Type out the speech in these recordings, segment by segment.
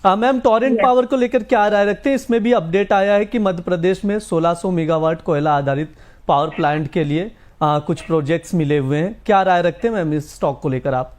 Ma'am torrent Yes. Power को लेकर क्या राय रखते हैं? इसमें भी अपडेट आया है कि मध्य प्रदेश में 1600 मेगावाट कोयला आधारित पावर प्लांट के लिए कुछ प्रोजेक्ट्स मिले हुए हैं। क्या राय रखते हैं मैम इस स्टॉक को लेकर आप?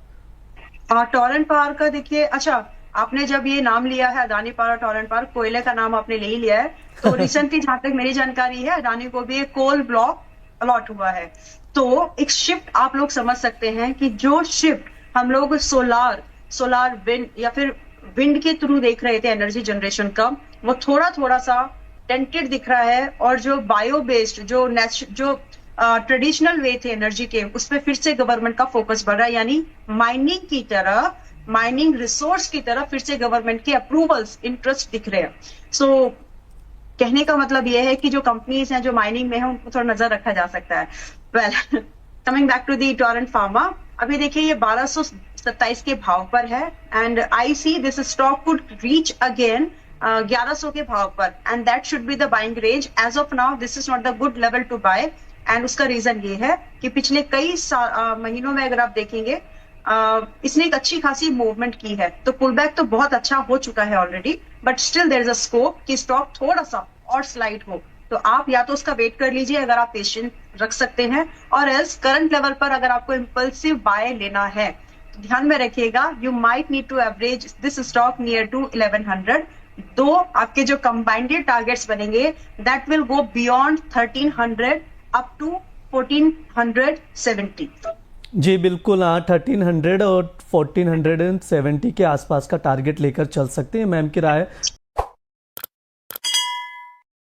टॉरेंट पावर का देखिए, अच्छा आपने जब ये नाम लिया है अदानी पावर, टॉरेंट पावर, कोयले का नाम आपने ले ही लिया है, तो रिसेंटली जहां तक मेरी जानकारी है अदानी को भी एक कोल ब्लॉक अलॉट हुआ है। तो एक शिफ्ट आप लोग समझ सकते हैं कि जो शिफ्ट हम लोग सोलार विंड या फिर विंड के थ्रू देख रहे थे एनर्जी जनरेशन का, वो थोड़ा थोड़ा सा टेंटेड दिख रहा है। और जो बायो बेस्ड जो ट्रेडिशनल वे थे एनर्जी के, उस पर फिर से गवर्नमेंट का फोकस बढ़ रहा है, यानी माइनिंग की तरह, माइनिंग रिसोर्स की तरफ फिर से गवर्नमेंट के अप्रूवल्स, इंटरेस्ट दिख रहे हैं। सो कहने का मतलब यह है कि जो कंपनीज हैं जो माइनिंग में है उनको थोड़ा नजर रखा जा सकता है। Well, coming back to the Torrent Pharma, अभी देखिए ये 1227 के भाव पर है, and I see this stock could reach again 1100 के भाव पर, and that should be the buying range. As of now this is not the good level to buy, and उसका रीजन ये है कि पिछले कई महीनों में अगर आप देखेंगे इसने एक अच्छी खासी मूवमेंट की है। तो पुल बैक तो बहुत अच्छा हो चुका है already, but still there is a scope कि स्टॉक थोड़ा सा और स्लाइड हो। तो आप या तो उसका वेट कर लीजिए अगर आप पेशेंट रख सकते हैं, और एल्स करंट लेवल पर अगर आपको इंपल्सिव बाय लेना है तो ध्यान में रखिएगा, you might need to average this stock near to 1100। दो आपके जो कंबाइंड टारगेट्स बनेंगे that will go beyond 1300 up to 1470। जी बिल्कुल, 1300 और 1470 के आसपास का टारगेट लेकर चल सकते हैं। मैम की राय